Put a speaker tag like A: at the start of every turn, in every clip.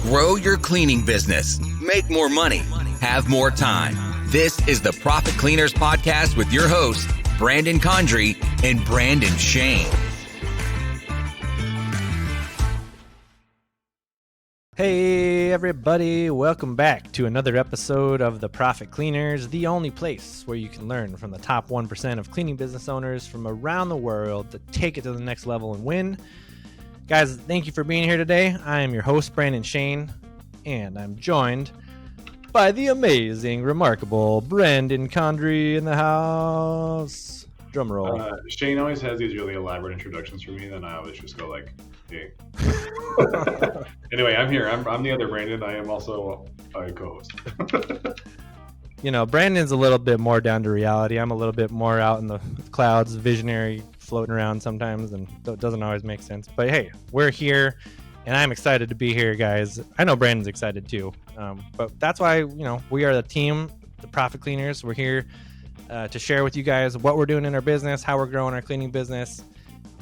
A: Grow your cleaning business, make more money, have more time. This is the Profit Cleaners Podcast with your hosts, Brandon Condry and Brandon Shane.
B: Hey everybody, welcome back to another episode of the Profit Cleaners, the only place where you can learn from the top 1% of cleaning business owners from around the world to take it to the next level and win. Guys, thank you for being here today. I am your host, Brandon Shane, and I'm joined by the amazing, remarkable Brandon Condry in the house. Drum roll.
C: Shane always has these really elaborate introductions for me, then I always just go like, hey. Anyway, I'm here. I'm the other Brandon. I am also a co-host.
B: You know, Brandon's a little bit more down to reality. I'm a little bit more out in the clouds, visionary, floating around sometimes, and it doesn't always make sense. But hey, we're here, and I'm excited to be here, guys. I know Brandon's excited too, but that's why, we are the team, the Profit Cleaners. We're here to share with you guys what we're doing in our business, how we're growing our cleaning business,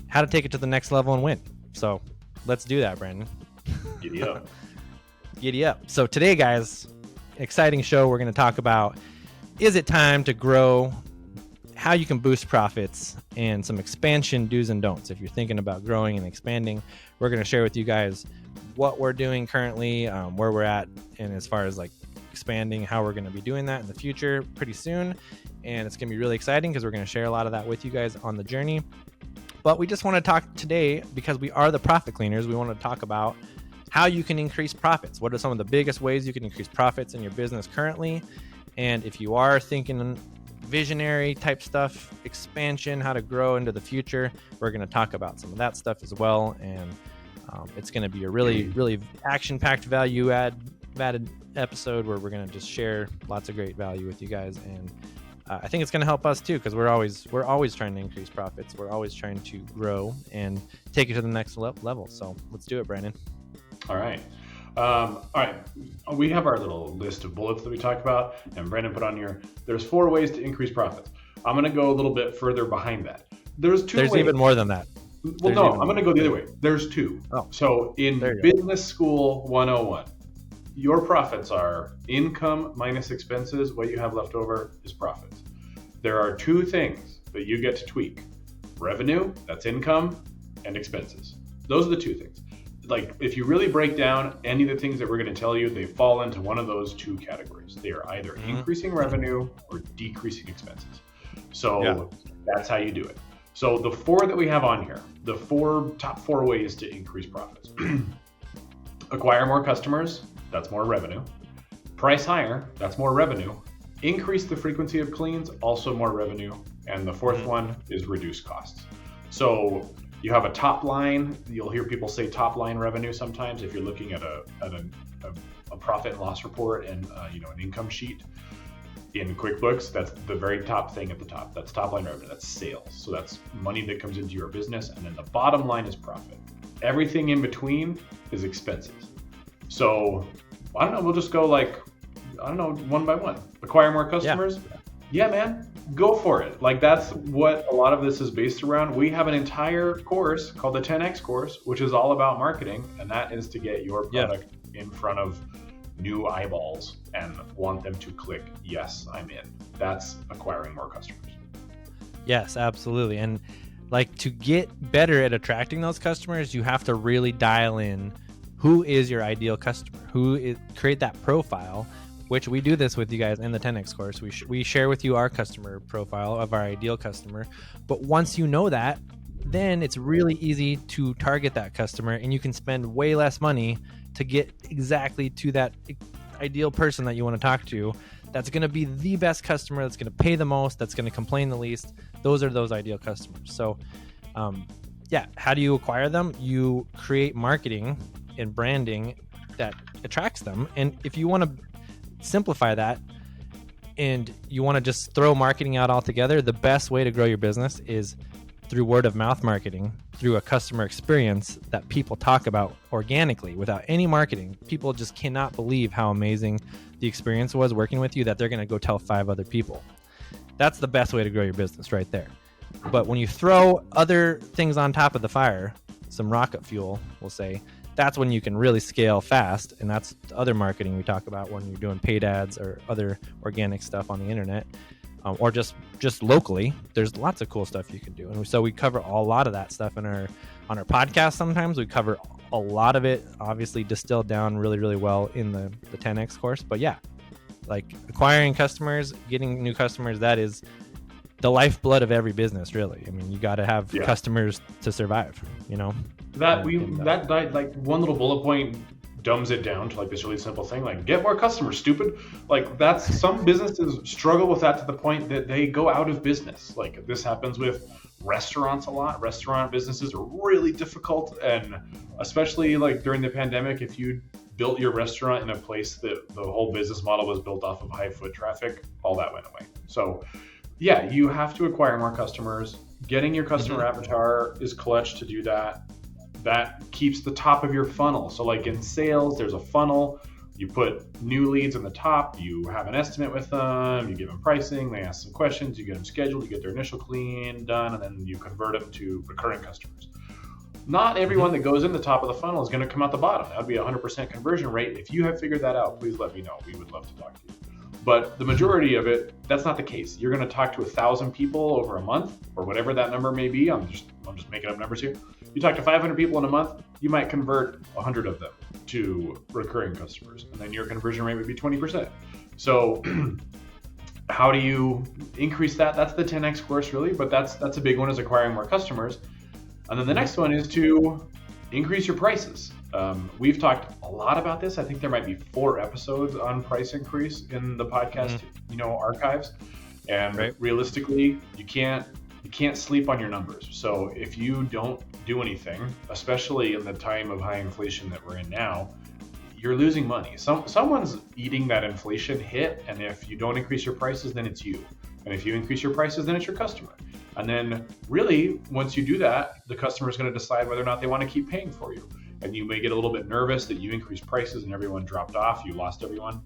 B: how to take it to the next level and win. So let's do that, Brandon.
C: Giddy up.
B: Giddy up. So today, guys, exciting show. We're going to talk about, is it time to grow, how you can boost profits, and some expansion do's and don'ts. If you're thinking about growing and expanding, we're going to share with you guys what we're doing currently, where we're at, and as far as like expanding, how we're going to be doing that in the future pretty soon. And it's going to be really exciting because we're going to share a lot of that with you guys on the journey. But we just want to talk today, because we are the Profit Cleaners, we want to talk about how you can increase profits. What are some of the biggest ways you can increase profits in your business currently? And if you are thinking visionary type stuff, expansion, how to grow into the future, we're going to talk about some of that stuff as well. And it's going to be a really, really action-packed, value-added episode where we're going to just share lots of great value with you guys. And I think it's going to help us too, because we're always trying to increase profits. We're always trying to grow and take it to the next level. So let's do it, Brandon.
C: All right. We have our little list of bullets that we talked about, and Brandon put on here. There's 4 ways to increase profits. I'm going to go a little bit further behind that. There's ways.
B: Even more than that.
C: I'm going to go the other way. There's 2. Oh. So in Business School 101, your profits are income minus expenses. What you have left over is profits. There are 2 things that you get to tweak: revenue, that's income, and expenses. Those are the 2 things. Like, if you really break down any of the things that we're going to tell you, they fall into one of those 2 categories. They are either increasing revenue or decreasing expenses. So that's how you do it. So the 4 that we have on here, the top 4 ways to increase profits: acquire more customers, that's more revenue; price higher, that's more revenue; increase the frequency of cleans, also more revenue; and the 4th one is reduce costs. So you have a top line. You'll hear people say top line revenue sometimes if you're looking at a profit and loss report and an income sheet in QuickBooks. That's the very top thing at the top. That's top line revenue. That's sales. So that's money that comes into your business, and then the bottom line is profit. Everything in between is expenses. So I don't know. We'll just go one by one. Acquire more customers. Yeah, man. Go for it. Like, that's what a lot of this is based around. We have an entire course called the 10X course, which is all about marketing, and that is to get your product in front of new eyeballs and want them to click, yes, I'm in. That's acquiring more customers.
B: Yes, absolutely. And to get better at attracting those customers, you have to really dial in who is your ideal customer, create that profile, which we do this with you guys in the 10X course. We share with you our customer profile of our ideal customer. But once you know that, then it's really easy to target that customer, and you can spend way less money to get exactly to that ideal person that you want to talk to. That's going to be the best customer, that's going to pay the most, that's going to complain the least. Those are those ideal customers. So, how do you acquire them? You create marketing and branding that attracts them. And if you want to simplify that and you want to just throw marketing out altogether, the best way to grow your business is through word of mouth marketing, through a customer experience that people talk about organically without any marketing. People just cannot believe how amazing the experience was working with you that they're going to go tell 5 other people. That's the best way to grow your business right there. But when you throw other things on top of the fire, some rocket fuel, we'll say, that's when you can really scale fast. And that's the other marketing we talk about when you're doing paid ads or other organic stuff on the internet, or just locally. There's lots of cool stuff you can do. And so we cover a lot of that stuff on our podcast. Sometimes we cover a lot of it, obviously distilled down really, really well in the 10X course. But yeah, like acquiring customers, getting new customers, that is the lifeblood of every business, really. I mean, you got to have customers to survive, you know?
C: That like one little bullet point dumbs it down to like this really simple thing, like get more customers, stupid. Like that's, some businesses struggle with that to the point that they go out of business. Like this happens with restaurants a lot. Restaurant businesses are really difficult, and especially like during the pandemic, if you built your restaurant in a place that the whole business model was built off of high foot traffic, all that went away. So yeah, you have to acquire more customers. Getting your customer avatar is clutch to do that. That keeps the top of your funnel. So like in sales, there's a funnel. You put new leads in the top, you have an estimate with them, you give them pricing, they ask some questions, you get them scheduled, you get their initial clean done, and then you convert them to recurring customers. Not everyone that goes in the top of the funnel is going to come out the bottom. That would be a 100% conversion rate. If you have figured that out, please let me know. We would love to talk to you. But the majority of it, that's not the case. You're going to talk to 1,000 people over a month, or whatever that number may be. I'm just making up numbers here. You talk to 500 people in a month, you might convert 100 of them to recurring customers, and then your conversion rate would be 20%. So how do you increase that? That's the 10X course, really, but that's a big one, is acquiring more customers. And then the next one is to increase your prices. We've talked a lot about this. I think there might be 4 episodes on price increase in the podcast, archives. And realistically, you can't sleep on your numbers. So if you don't do anything, especially in the time of high inflation that we're in now, you're losing money. Someone's eating that inflation hit, and if you don't increase your prices, then it's you. And if you increase your prices, then it's your customer. And then really, once you do that, the customer is going to decide whether or not they want to keep paying for you. And you may get a little bit nervous that you increased prices and everyone dropped off, you lost everyone.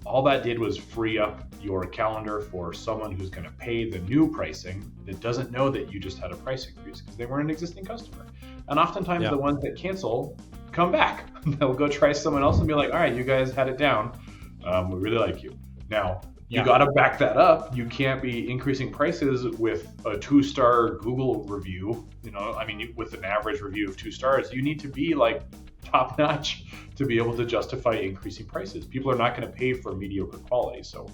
C: All that did was free up your calendar for someone who's going to pay the new pricing that doesn't know that you just had a price increase because they weren't an existing customer. And oftentimes the ones that cancel come back. They'll go try someone else and be like, all right, you guys had it down. We really like you. Now, you got to back that up. You can't be increasing prices with a 2-star Google review. With an average review of 2 stars, you need to be like top notch to be able to justify increasing prices. People are not going to pay for mediocre quality. So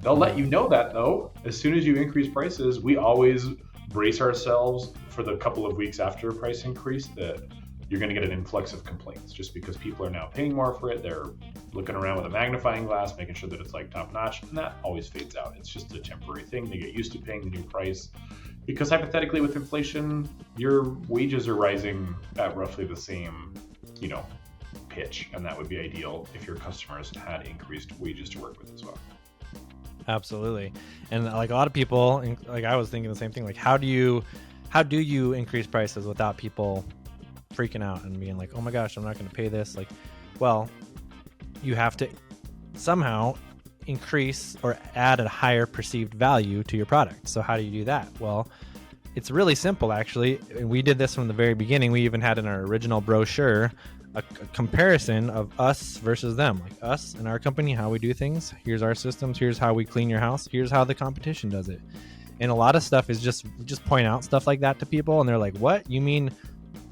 C: they'll let you know that, though. As soon as you increase prices, we always brace ourselves for the couple of weeks after a price increase that you're going to get an influx of complaints, just because people are now paying more for it. They're looking around with a magnifying glass, making sure that it's like top notch, and that always fades out. It's just a temporary thing. They get used to paying the new price, because hypothetically with inflation, your wages are rising at roughly the same, pitch, and that would be ideal if your customers had increased wages to work with as well.
B: Absolutely. And like a lot of people, like I was thinking the same thing, like how do you increase prices without people freaking out and being like, oh my gosh, I'm not going to pay this? Like, well, you have to somehow increase or add a higher perceived value to your product. So how do you do that? Well, it's really simple, actually. And we did this from the very beginning. We even had in our original brochure a comparison of us versus them, like us and our company, how we do things. Here's our systems. Here's how we clean your house. Here's how the competition does it. And a lot of stuff is just point out stuff like that to people, and they're like, what? You mean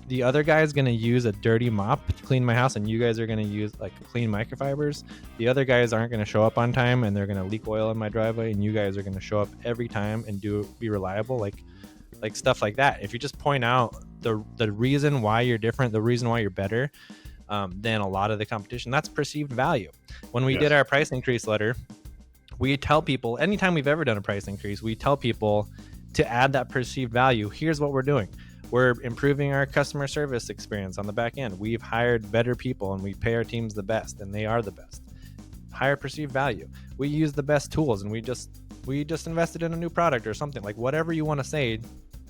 B: the other guy's going to use a dirty mop to clean my house, and you guys are going to use like clean microfibers? The other guys aren't going to show up on time, and they're going to leak oil in my driveway, and you guys are going to show up every time and be reliable, like stuff like that. If you just point out the reason why you're different, the reason why you're better than a lot of the competition, that's perceived value. When we did our price increase letter, we tell people, anytime we've ever done a price increase, we tell people to add that perceived value. Here's what we're doing. We're improving our customer service experience on the back end. We've hired better people, and we pay our teams the best, and they are the best. Higher perceived value. We use the best tools, and we just invested in a new product or something. Like whatever you want to say,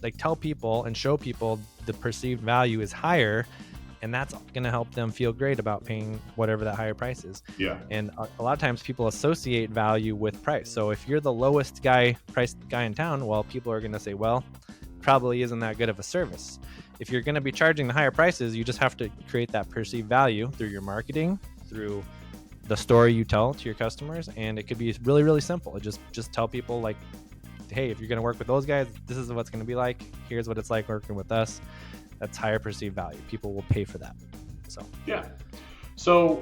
B: like tell people and show people the perceived value is higher, and that's going to help them feel great about paying whatever that higher price is. Yeah. And a lot of times people associate value with price. So if you're the lowest priced guy in town, well, people are going to say, well, probably isn't that good of a service. if you're going to be charging the higher prices, you just have to create that perceived value through your marketing, through the story you tell to your customers. And it could be really, really simple. Just tell people like, hey, if you're going to work with those guys, this is what it's going to be like. Here's what it's like working with us. That's higher perceived value. People will pay for that. So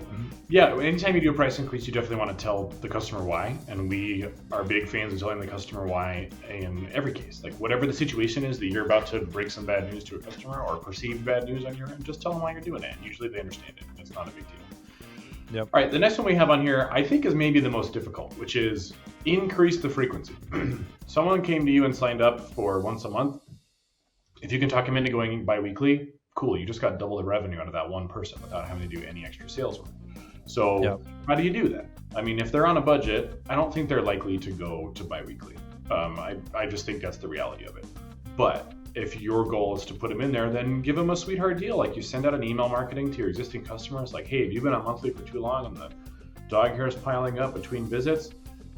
C: anytime you do a price increase, you definitely want to tell the customer why. And we are big fans of telling the customer why in every case. Like whatever the situation is that you're about to break some bad news to a customer or perceived bad news on your end, just tell them why you're doing it. And usually they understand it. It's not a big deal.
B: Yep.
C: All right, the next one we have on here, I think is maybe the most difficult, which is increase the frequency. Someone came to you and signed up for once a month. If you can talk them into going bi-weekly, cool. You just got double the revenue out of that one person without having to do any extra sales work. So How do you do that? I mean, if they're on a budget, I don't think they're likely to go to bi-weekly. I just think that's the reality of it. But if your goal is to put them in there, then give them a sweetheart deal. Like you send out an email marketing to your existing customers. Like, hey, have you been on monthly for too long and the dog hair is piling up between visits?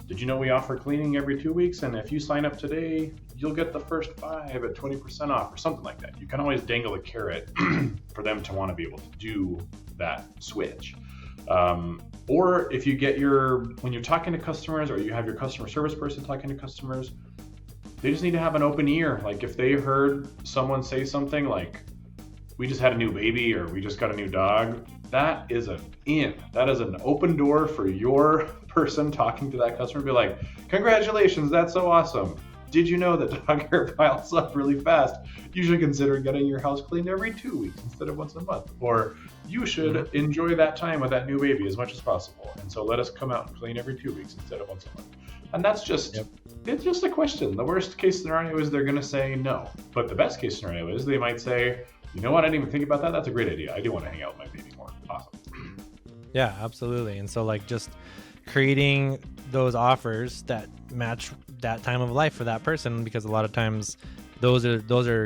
C: Did you know we offer cleaning every 2 weeks? And if you sign up today, you'll get the first 5 at 20% off or something like that. You can always dangle a carrot for them to want to be able to do that switch. Or if you get when you're talking to customers or you have your customer service person talking to customers, they just need to have an open ear. Like if they heard someone say something like, we just had a new baby or we just got a new dog, that is that is an open door for your person talking to that customer. Be like, congratulations, that's so awesome. Did you know that dog hair piles up really fast? You should consider getting your house cleaned every 2 weeks instead of once a month. Or you should enjoy that time with that new baby as much as possible. And so let us come out and clean every 2 weeks instead of once a month. And that's just, It's just a question. The worst case scenario is they're going to say no. But the best case scenario is they might say, you know what, I didn't even think about that. That's a great idea. I do want to hang out with my baby more. Awesome.
B: Yeah, absolutely. And so like just creating those offers that match that time of life for that person, because a lot of times those are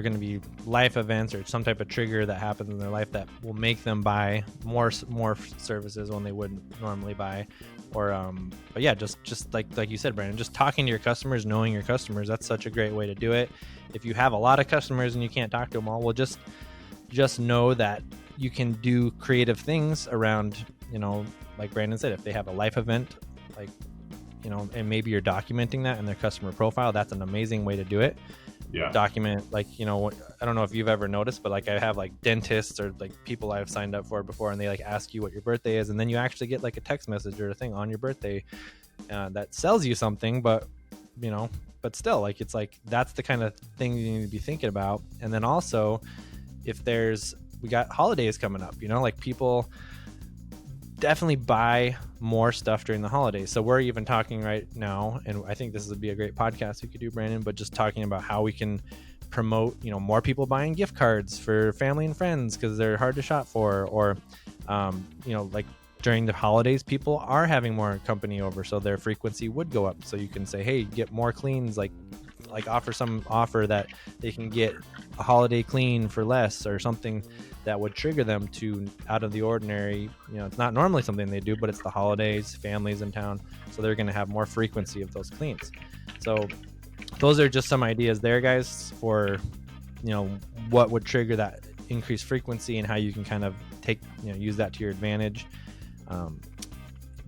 B: going to be life events or some type of trigger that happens in their life that will make them buy more services when they wouldn't normally buy. Or but yeah, just like you said, Brandon, just talking to your customers, knowing your customers, that's such a great way to do it. If you have a lot of customers and you can't talk to them all, well, just know that you can do creative things around, like Brandon said, if they have a life event, like, and maybe you're documenting that in their customer profile, that's an amazing way to do it. Yeah. Document, like, I don't know if you've ever noticed, but like I have like dentists or like people I've signed up for before, and they like ask you what your birthday is, and then you actually get like a text message or a thing on your birthday that sells you something, but still, like, it's like that's the kind of thing you need to be thinking about. And then also, if we got holidays coming up, like people definitely buy more stuff during the holidays. So we're even talking right now, and I think this would be a great podcast we could do, Brandon, but just talking about how we can promote, more people buying gift cards for family and friends because they're hard to shop for, or, like during the holidays, people are having more company over, so their frequency would go up. So you can say, hey, get more cleans, like offer that they can get a holiday clean for less, or something that would trigger them to out of the ordinary. It's not normally something they do, but it's the holidays, families in town, so they're going to have more frequency of those cleans. So those are just some ideas there, guys, for what would trigger that increased frequency and how you can kind of use that to your advantage,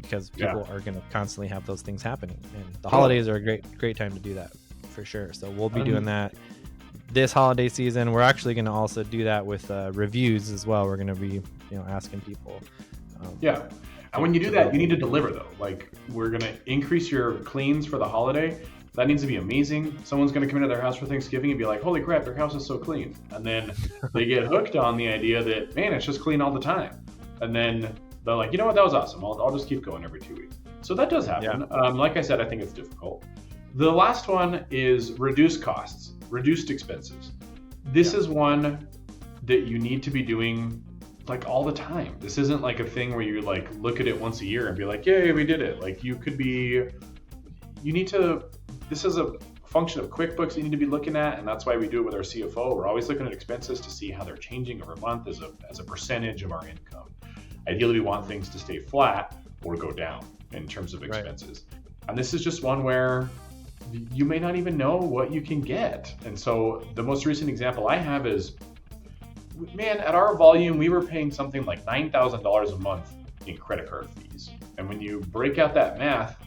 B: because people are going to constantly have those things happening, and the holidays are a great time to do that for sure. So we'll be doing that this holiday season. We're actually going to also do that with reviews as well. We're going to be asking people.
C: And when you do that, you need to deliver though. Like, we're going to increase your cleans for the holiday. That needs to be amazing. Someone's going to come into their house for Thanksgiving and be like, holy crap, your house is so clean. And then they get hooked on the idea that, man, it's just clean all the time. And then they're like, you know what, that was awesome. I'll just keep going every 2 weeks. So that does happen. Yeah. Like I said, I think it's difficult. The last one is reduce costs, reduced expenses. This is one that you need to be doing like all the time. This isn't like a thing where you like look at it once a year and be like, yay, we did it. Like this is a function of QuickBooks you need to be looking at, and that's why we do it with our CFO. We're always looking at expenses to see how they're changing over a month as a percentage of our income. Ideally, we want things to stay flat or go down in terms of expenses. Right. And this is just one where you may not even know what you can get. And so the most recent example I have is man, at our volume, we were paying something like $9,000 a month in credit card fees. And when you break out that math,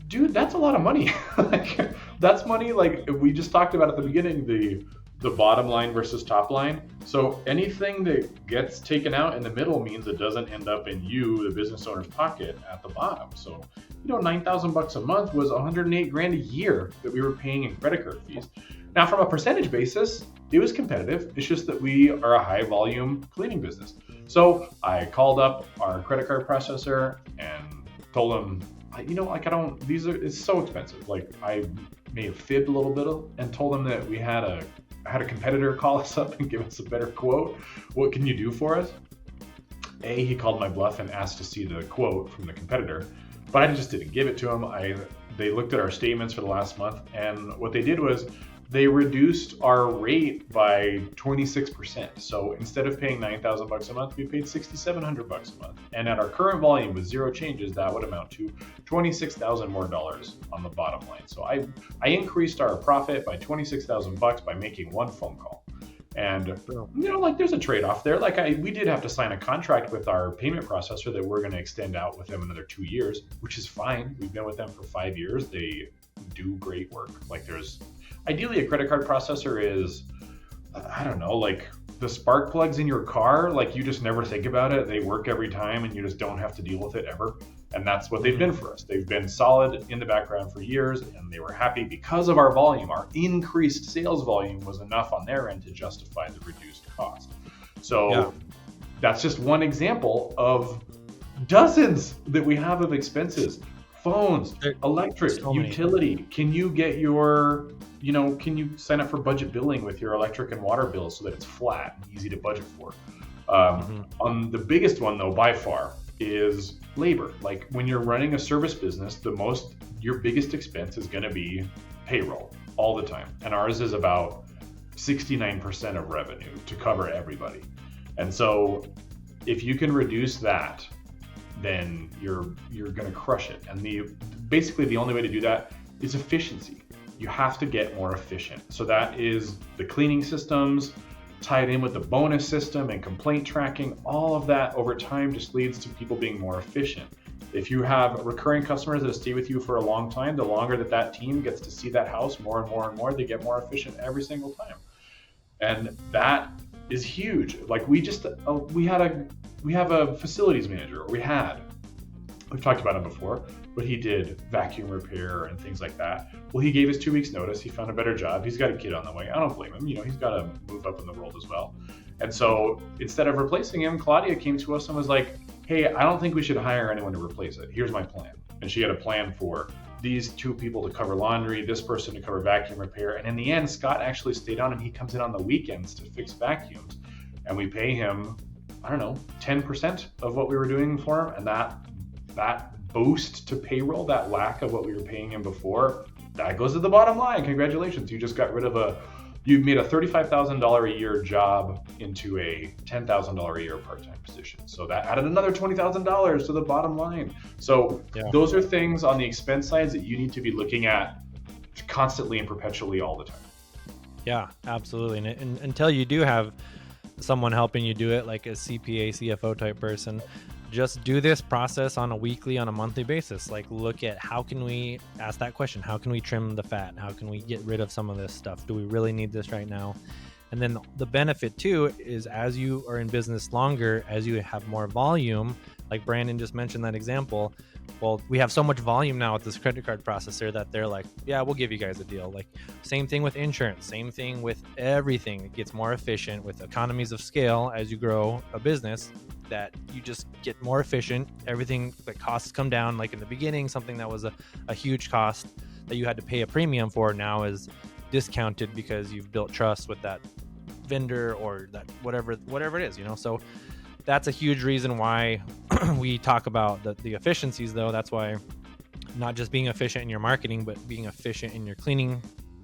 C: dude, that's a lot of money. Like, that's money, like we just talked about at the beginning, the bottom line versus top line. So anything that gets taken out in the middle means it doesn't end up in you, the business owner's pocket at the bottom. So, $9,000 a month was 108 grand a year that we were paying in credit card fees. Now, from a percentage basis, it was competitive. It's just that we are a high volume cleaning business. So I called up our credit card processor and told him, it's so expensive. Like, I may have fibbed a little bit and told him that I had a competitor call us up and give us a better quote. What can you do for us? He called my bluff and asked to see the quote from the competitor, but I just didn't give it to him. They looked at our statements for the last month, and what they did was they reduced our rate by 26%. So instead of paying $9,000 a month, we paid $6,700 a month. And at our current volume with zero changes, that would amount to $26,000 more on the bottom line. So I increased our profit by $26,000 by making one phone call. And there's a trade-off there. We did have to sign a contract with our payment processor that we're going to extend out with them another 2 years, which is fine. We've been with them for 5 years. They do great work. Ideally, a credit card processor is, I don't know, like the spark plugs in your car. Like, you just never think about it. They work every time, and you just don't have to deal with it ever. And that's what they've been for us. They've been solid in the background for years, and they were happy because of our volume. Our increased sales volume was enough on their end to justify the reduced cost. So That's just one example of dozens that we have of expenses. Phones, electric, utility. Can you get can you sign up for budget billing with your electric and water bills so that it's flat and easy to budget for? On the biggest one, though, by far, is labor. Like, when you're running a service business, your biggest expense is going to be payroll all the time. And ours is about 69% of revenue to cover everybody. And so if you can reduce that, then you're going to crush it. And basically the only way to do that is efficiency. You have to get more efficient. So that is the cleaning systems tied in with the bonus system and complaint tracking. All of that over time just leads to people being more efficient. If you have recurring customers that stay with you for a long time, the longer that team gets to see that house more and more and more, they get more efficient every single time. And that is huge. Like, we have a facilities manager. We've talked about him before, but he did vacuum repair and things like that. Well, he gave us 2 weeks notice. He found a better job. He's got a kid on the way. I don't blame him. He's got to move up in the world as well. And so instead of replacing him, Claudia came to us and was like, hey, I don't think we should hire anyone to replace it. Here's my plan. And she had a plan for these 2 people to cover laundry, this person to cover vacuum repair. And in the end, Scott actually stayed on, and he comes in on the weekends to fix vacuums. And we pay him, 10% of what we were doing for him. And that boost to payroll, that lack of what we were paying him before, that goes to the bottom line. Congratulations. You just got rid of you made a $35,000 a year job into a $10,000 a year part-time position. So that added another $20,000 to the bottom line. So Those are things on the expense sides that you need to be looking at constantly and perpetually all the time.
B: Yeah, absolutely. And until you do have someone helping you do it, like a CPA, CFO type person, just do this process on a monthly basis. Like, look at how can we ask that question? How can we trim the fat? How can we get rid of some of this stuff? Do we really need this right now? And then the benefit too is, as you are in business longer, as you have more volume, like Brandon just mentioned that example, well, we have so much volume now with this credit card processor that they're like, yeah, we'll give you guys a deal. Like, same thing with insurance, same thing with everything. It gets more efficient with economies of scale as you grow a business, that you just get more efficient. Everything, like, costs come down. Like in the beginning, something that was a huge cost that you had to pay a premium for now is discounted because you've built trust with that vendor or that whatever it is, So that's a huge reason why we talk about the efficiencies, though. That's why not just being efficient in your marketing, but being efficient in your cleaning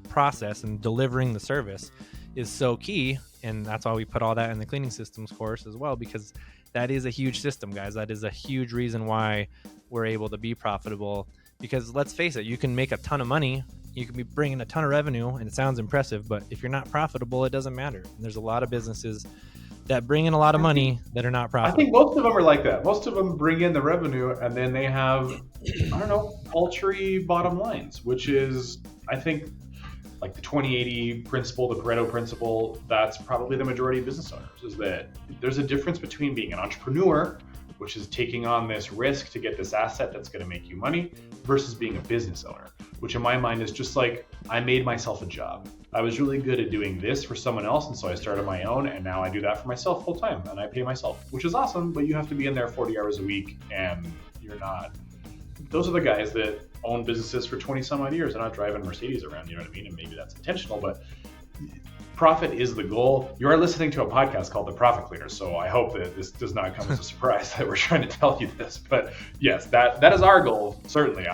B: process and delivering the service is so key. And that's why we put all that in the cleaning systems course as well, because that is a huge system, guys. That is a huge reason why we're able to be profitable. Because let's face it, you can make a ton of money, you can be bringing a ton of revenue, and it sounds impressive, but if you're not profitable, it doesn't matter. And there's a lot of businesses that bring in a lot of money that are not
C: I
B: profitable.
C: think most of them are like that. Most of them bring in the revenue, and then they have, I don't know, paltry bottom lines, which is, I think, like the 20/80 principle, the Pareto principle. That's probably the majority of business owners, is that there's a difference between being an entrepreneur, which is taking on this risk to get this asset that's going to make you money, versus being a business owner, which in my mind is just like, I made myself a job. I was really good at doing this for someone else, and so I started my own, and now I do that for myself full time, and I pay myself, which is awesome, but you have to be in there 40 hours a week, and you're not. Those are the guys that own businesses for 20 some odd years. They're not driving Mercedes around, you know what I mean? And maybe that's intentional, but profit is the goal. You are listening to a podcast called The Profit Cleaners, so I hope that this does not come as a surprise that we're trying to tell you this. But yes, that is our goal, certainly.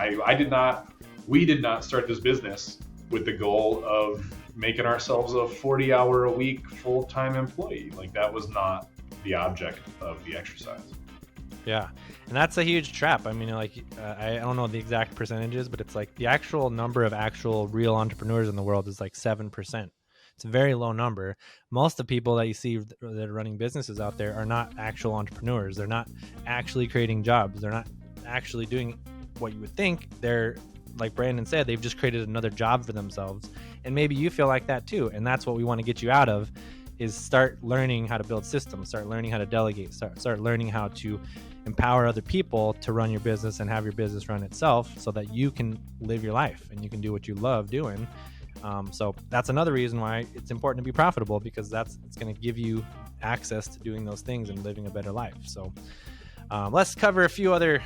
C: We did not start this business with the goal of making ourselves a 40-hour-a-week full-time employee. Like, that was not the object of the exercise.
B: Yeah, and that's a huge trap. I mean, like, I don't know the exact percentages, but it's like the actual number of actual real entrepreneurs in the world is like 7%. It's a very low number. Most of the people that you see that are running businesses out there are not actual entrepreneurs. They're not actually creating jobs. They're not actually doing what you would think. They're, like Brandon said, they've just created another job for themselves. And maybe you feel like that too. And that's what we want to get you out of, is start learning how to build systems, start learning how to delegate, start learning how to empower other people to run your business and have your business run itself, so that you can live your life and you can do what you love doing. So that's another reason why it's important to be profitable, because it's going to give you access to doing those things and living a better life. So let's cover a few other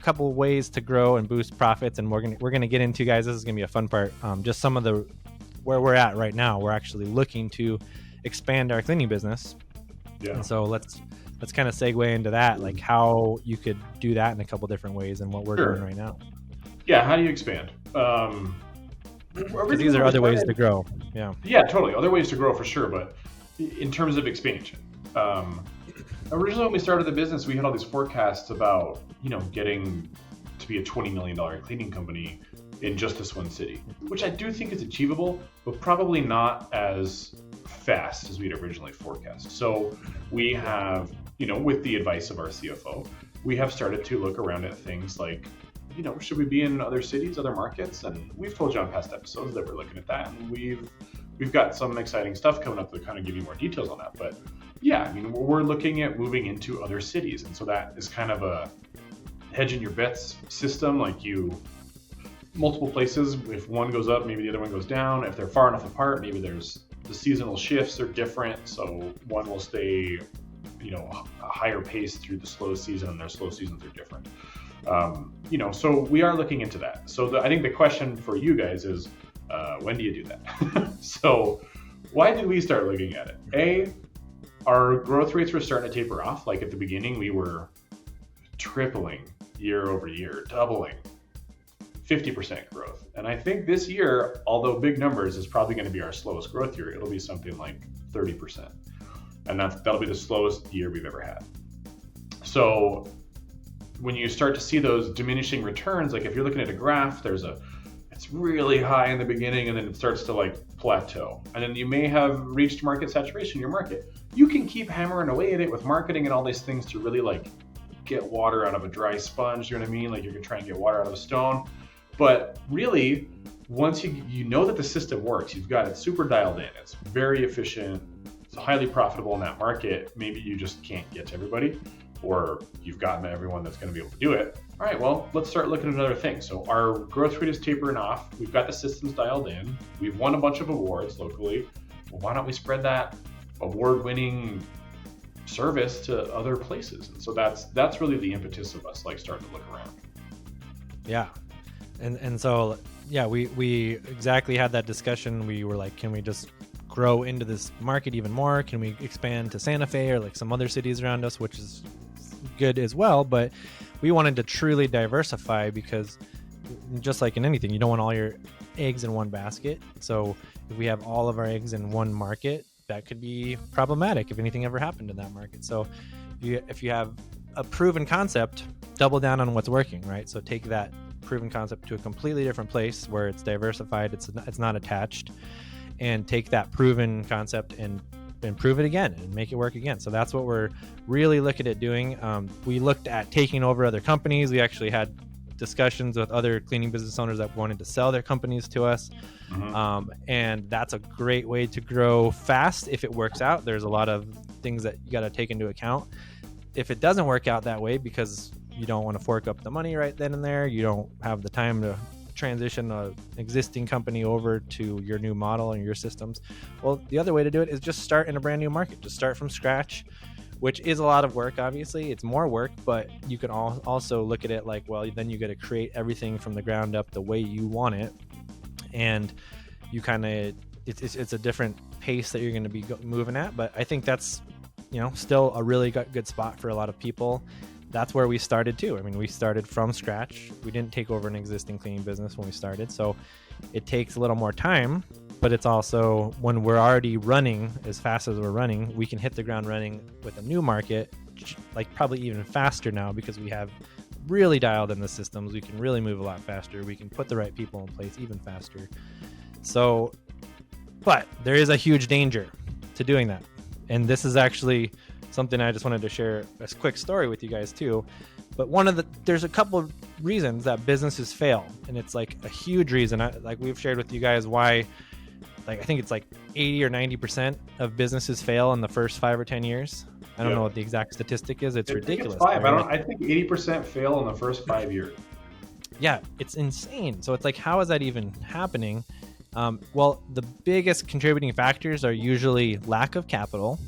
B: couple ways to grow and boost profits, and we're gonna get into, guys, this is gonna be a fun part, just some of the where we're at right now. We're actually looking to expand our cleaning business. Yeah. And so let's kind of segue into that, like how you could do that in a couple different ways and what we're doing right now.
C: Yeah, how do you expand?
B: These are other ways to grow.
C: Yeah, totally. Other ways to grow for sure. But in terms of expansion, originally when we started the business, we had all these forecasts about, getting to be a $20 million cleaning company in just this one city, which I do think is achievable, but probably not as fast as we'd originally forecast. So we have, with the advice of our CFO, we have started to look around at things like, should we be in other cities, other markets? And we've told you on past episodes that we're looking at that, and we've got some exciting stuff coming up to kind of give you more details on that. But yeah, we're looking at moving into other cities, and so that is kind of a hedging your bets system. Like, multiple places, if one goes up, maybe the other one goes down. If they're far enough apart, maybe there's the seasonal shifts are different, so one will stay, a higher pace through the slow season, and their slow seasons are different. So we are looking into that. So I think the question for you guys is, when do you do that? So why did we start looking at it? Our growth rates were starting to taper off. Like, at the beginning, we were tripling year over year, doubling, 50% growth. And I think this year, although big numbers, is probably going to be our slowest growth year. It'll be something like 30%. And that'll be the slowest year we've ever had. So when you start to see those diminishing returns, like if you're looking at a graph, it's really high in the beginning, and then it starts to like plateau. And then you may have reached market saturation in your market. You can keep hammering away at it with marketing and all these things to really like get water out of a dry sponge, you know what I mean? Like, you're gonna try and get water out of a stone. But really, once you know that the system works, you've got it super dialed in, it's very efficient, it's highly profitable in that market. Maybe you just can't get to everybody, or you've gotten everyone that's going to be able to do it. All right, well, let's start looking at other things. So our growth rate is tapering off. We've got the systems dialed in. We've won a bunch of awards locally. Well, why don't we spread that award-winning service to other places? And so that's really the impetus of us like starting to look around.
B: Yeah. And so, yeah, we exactly had that discussion. We were like, can we just grow into this market even more? Can we expand to Santa Fe or like some other cities around us, which is good as well? But we wanted to truly diversify, because just like in anything, you don't want all your eggs in one basket. So if we have all of our eggs in one market, that could be problematic if anything ever happened in that market. So if you have a proven concept, double down on what's working, right? So take that proven concept to a completely different place where it's diversified, it's not attached, and take that proven concept and improve it again and make it work again. So that's what we're really looking at doing. We looked at taking over other companies. We actually had discussions with other cleaning business owners that wanted to sell their companies to us. And that's a great way to grow fast if it works out. There's a lot of things that you got to take into account. If it doesn't work out that way, because you don't want to fork up the money right then and there, you don't have the time to transition an existing company over to your new model and your systems, well, the other way to do it is just start in a brand new market. Just start from scratch, which is a lot of work. Obviously, it's more work, but you can also look at it like, well, then you got to create everything from the ground up the way you want it, and you kind of it's a different pace that you're going to be moving at. But I think that's, you know, still a really good spot for a lot of people. That's where we started too. I mean, we started from scratch. We didn't take over an existing cleaning business when we started, so it takes a little more time. But it's also, when we're already running as fast as we're running, we can hit the ground running with a new market, like probably even faster now, because we have really dialed in the systems. We can really move a lot faster. We can put the right people in place even faster. So, but there is a huge danger to doing that. And this is actually something I just wanted to share a quick story with you guys too. But there's a couple of reasons that businesses fail. And it's like a huge reason. Like we've shared with you guys why, like, I think it's like 80 or 90% of businesses fail in the first 5 or 10 years. I don't know what the exact statistic is. It's ridiculous.
C: I think 80% fail in the first 5 years.
B: Yeah, it's insane. So it's like, how is that even happening? Well, the biggest contributing factors are usually lack of capital.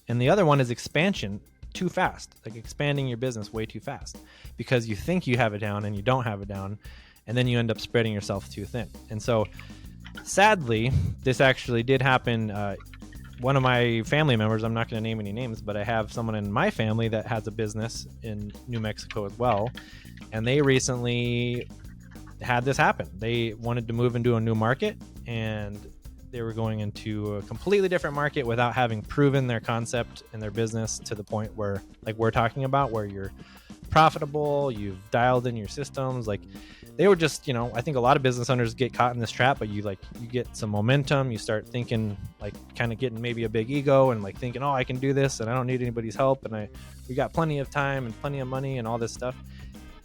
B: And the other one is expansion too fast, like expanding your business way too fast, because you think you have it down and you don't have it down. And then you end up spreading yourself too thin. And so sadly, this actually did happen. One of my family members, I'm not going to name any names, but I have someone in my family that has a business in New Mexico as well. And they recently had this happen. They wanted to move into a new market, and they were going into a completely different market without having proven their concept and their business to the point where, like we're talking about, where you're profitable, you've dialed in your systems. Like they were just, you know, I think a lot of business owners get caught in this trap, but you get some momentum, you start thinking, like kind of getting maybe a big ego and like thinking, oh, I can do this and I don't need anybody's help, and we got plenty of time and plenty of money and all this stuff.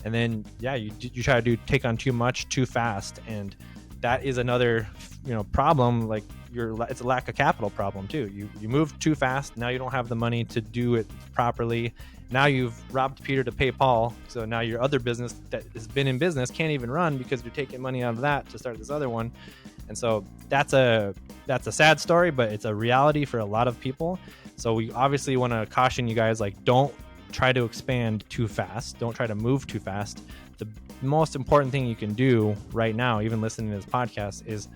B: And then, yeah, you try to take on too much too fast. And that is another, you know, problem. Like it's a lack of capital problem too. You move too fast. Now you don't have the money to do it properly. Now you've robbed Peter to pay Paul. So now your other business that has been in business can't even run because you're taking money out of that to start this other one. And so that's a sad story, but it's a reality for a lot of people. So we obviously want to caution you guys, like, don't try to expand too fast. Don't try to move too fast. The most important thing you can do right now, even listening to this podcast, is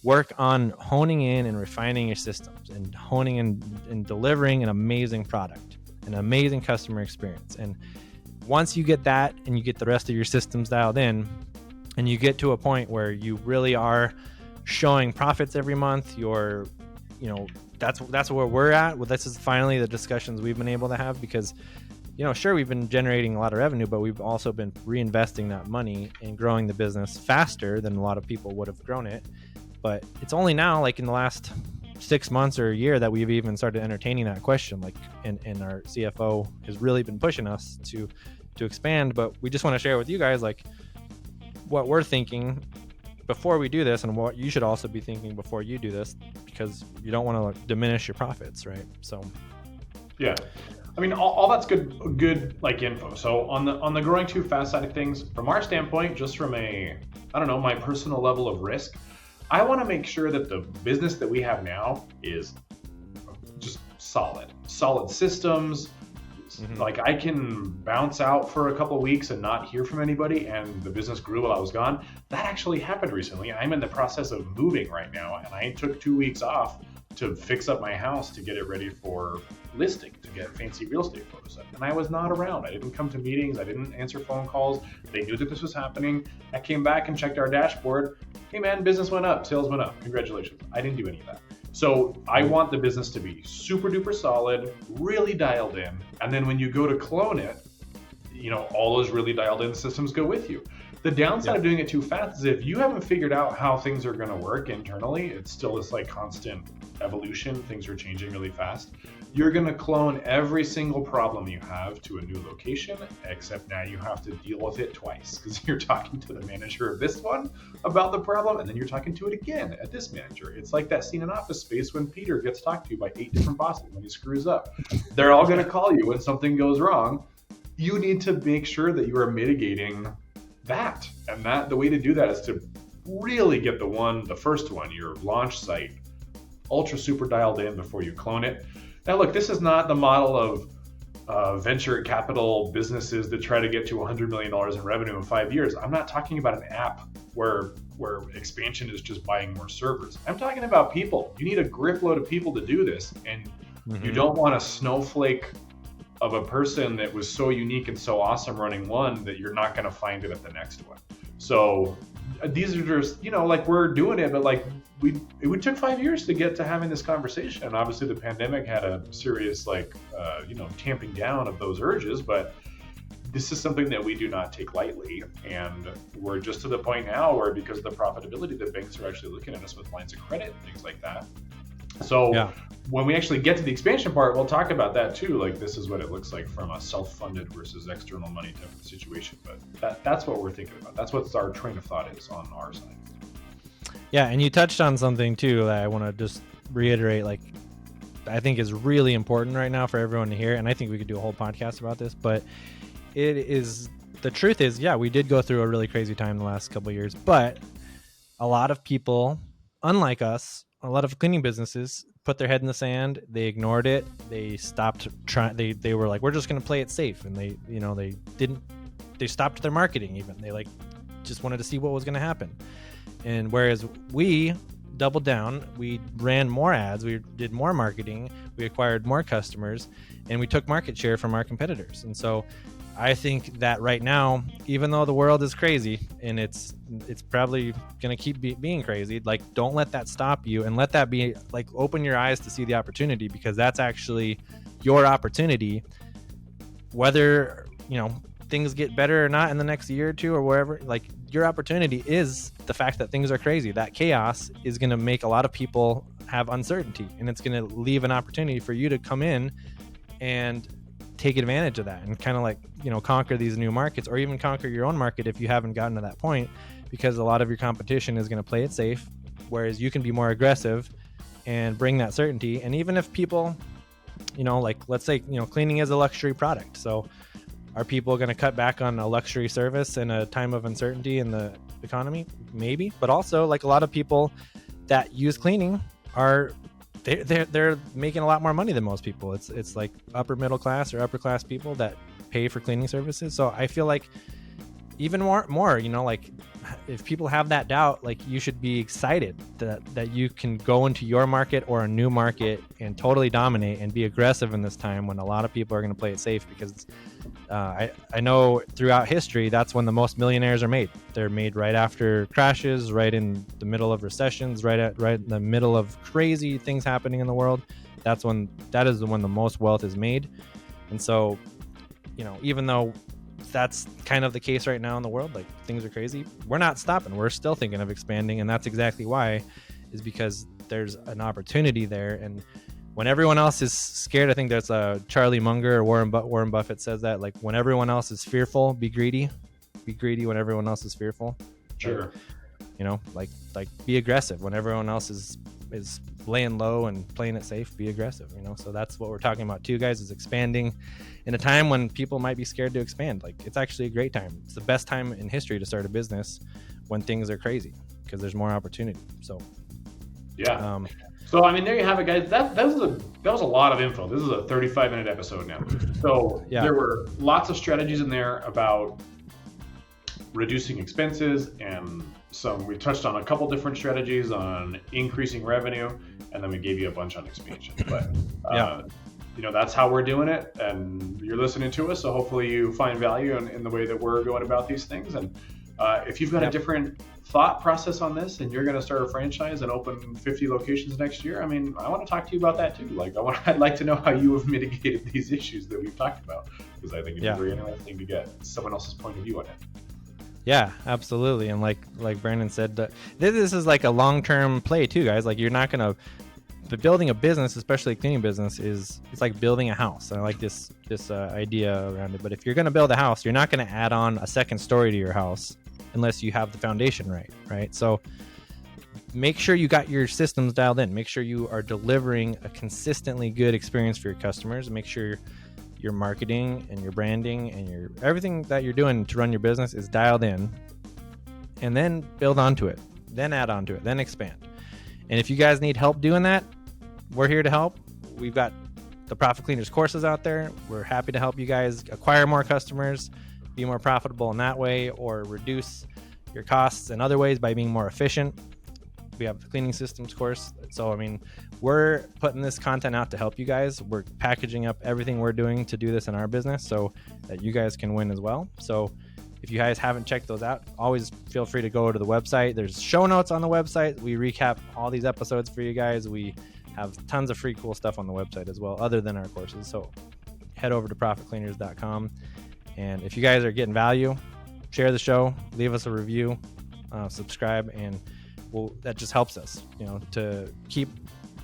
B: work on honing in and refining your systems and honing in and delivering an amazing product, an amazing customer experience. And once you get that and you get the rest of your systems dialed in, and you get to a point where you really are showing profits every month, you're, you know, that's where we're at. Well, this is finally the discussions we've been able to have, because, you know, sure, we've been generating a lot of revenue, but we've also been reinvesting that money and growing the business faster than a lot of people would have grown it. But it's only now, like in the last 6 months or a year, that we've even started entertaining that question. Like, and our CFO has really been pushing us to expand. But we just want to share with you guys, like, what we're thinking before we do this, and what you should also be thinking before you do this, because you don't want to diminish your profits, right? So,
C: yeah, I mean, all that's good like info. So on the growing too fast side of things, from our standpoint, just from my personal level of risk, I want to make sure that the business that we have now is just solid systems. Mm-hmm. Like, I can bounce out for a couple of weeks and not hear from anybody, and the business grew while I was gone. That actually happened recently. I'm in the process of moving right now, and I took 2 weeks off to fix up my house to get it ready for listing, to get fancy real estate photos up. And I was not around. I didn't come to meetings. I didn't answer phone calls. They knew that this was happening. I came back and checked our dashboard. Hey man, business went up, sales went up. Congratulations. I didn't do any of that. So I want the business to be super duper solid, really dialed in. And then when you go to clone it, you know, all those really dialed in systems go with you. The downside of doing it too fast is if you haven't figured out how things are going to work internally, it's still this like constant evolution. Things are changing really fast. You're going to clone every single problem you have to a new location, except now you have to deal with it twice because you're talking to the manager of this one about the problem, and then you're talking to it again at this manager. It's like that scene in Office Space when Peter gets talked to by 8 different bosses when he screws up. They're all going to call you when something goes wrong. You need to make sure that you are mitigating that. And the way to do that is to really get the first one, your launch site, ultra super dialed in before you clone it. Now, look, this is not the model of venture capital businesses that try to get to $100 million in revenue in 5 years. I'm not talking about an app where expansion is just buying more servers. I'm talking about people. You need a grip load of people to do this, and you don't want a snowflake of a person that was so unique and so awesome running one that you're not going to find it at the next one. So these are just, like we're doing it, but like we took 5 years to get to having this conversation. And obviously the pandemic had a serious tamping down of those urges, but this is something that we do not take lightly. And we're just to the point now where because of the profitability, the banks are actually looking at us with lines of credit and things like that. So when we actually get to the expansion part, we'll talk about that too. Like this is what it looks like from a self-funded versus external money type of situation. But that's what we're thinking about. That's what our train of thought is on our side.
B: Yeah, and you touched on something too that I want to just reiterate, like I think is really important right now for everyone to hear. And I think we could do a whole podcast about this, but the truth is, we did go through a really crazy time the last couple of years, but a lot of people, unlike us, a lot of cleaning businesses put their head in the sand. They ignored it. They stopped trying. They were like, we're just going to play it safe. And they stopped their marketing even. They just wanted to see what was going to happen. And whereas we doubled down, we ran more ads, we did more marketing, we acquired more customers, and we took market share from our competitors. And so I think that right now, even though the world is crazy and it's probably going to keep being crazy, like don't let that stop you, and let that be like open your eyes to see the opportunity, because that's actually your opportunity. Whether, things get better or not in the next year or two or wherever, like your opportunity is the fact that things are crazy. That chaos is going to make a lot of people have uncertainty, and it's going to leave an opportunity for you to come in and take advantage of that and kind of conquer these new markets, or even conquer your own market if you haven't gotten to that point, because a lot of your competition is going to play it safe, whereas you can be more aggressive and bring that certainty. And even if people, let's say, cleaning is a luxury product. So are people going to cut back on a luxury service in a time of uncertainty in the economy? Maybe, but also like a lot of people that use cleaning they're making a lot more money than most people. It's like upper middle class or upper class people that pay for cleaning services. So I feel like even more, like if people have that doubt, like you should be excited that you can go into your market or a new market and totally dominate and be aggressive in this time when a lot of people are going to play it safe, because I know throughout history, that's when the most millionaires are made. They're made right after crashes, right in the middle of recessions, right in the middle of crazy things happening in the world. That is when the most wealth is made. And so, even though that's kind of the case right now in the world, like things are crazy, we're not stopping. We're still thinking of expanding. And that's exactly why, is because there's an opportunity there. And when everyone else is scared, I think there's a Charlie Munger or Warren Buffett says that, like, when everyone else is fearful, be greedy. Be greedy when everyone else is fearful.
C: Sure.
B: Like be aggressive when everyone else is laying low and playing it safe. Be aggressive. So that's what we're talking about too, guys, is expanding in a time when people might be scared to expand. Like, it's actually a great time. It's the best time in history to start a business, when things are crazy, because there's more opportunity. So
C: yeah. So, there you have it, guys. That was a lot of info. This is a 35-minute episode now. So There were lots of strategies in there about reducing expenses, and we touched on a couple different strategies on increasing revenue, and then we gave you a bunch on expansion. But that's how we're doing it, and you're listening to us. So hopefully you find value in the way that we're going about these things. And if you've got a different thought process on this, and you're going to start a franchise and open 50 locations next year, I want to talk to you about that too. Like, I'd like to know how you have mitigated these issues that we've talked about, because I think it'd be very interesting to get someone else's point of view on it.
B: Yeah, absolutely. And like Brandon said, this is like a long-term play too, guys. Like you're not gonna, but building a business, especially a cleaning business, it's like building a house. And I like this idea around it. But if you're gonna build a house, you're not gonna add on a second story to your house unless you have the foundation right. So make sure you got your systems dialed in. Make sure you are delivering a consistently good experience for your customers. Make sure your marketing and your branding and your everything that you're doing to run your business is dialed in, and then build onto it, then add onto it, then expand. And if you guys need help doing that, we're here to help. We've got the Profit Cleaners courses out there. We're happy to help you guys acquire more customers, be more profitable in that way, or reduce your costs in other ways by being more efficient. We have the cleaning systems course. So, I mean, we're putting this content out to help you guys. We're packaging up everything we're doing to do this in our business so that you guys can win as well. So if you guys haven't checked those out, always feel free to go to the website. There's show notes on the website. We recap all these episodes for you guys. We have tons of free cool stuff on the website as well, other than our courses. So head over to profitcleaners.com. And if you guys are getting value, share the show, leave us a review, subscribe, and that just helps us, to keep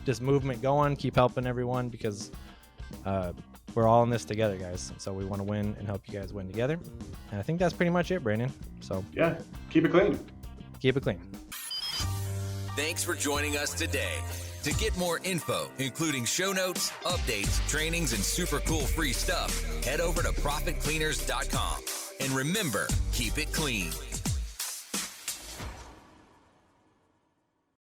B: this movement going, keep helping everyone, because we're all in this together, guys. So we want to win and help you guys win together. And I think that's pretty much it, Brandon. So
C: yeah, keep it clean.
B: Keep it clean.
A: Thanks for joining us today. To get more info, including show notes, updates, trainings, and super cool free stuff, head over to profitcleaners.com. And remember, keep it clean.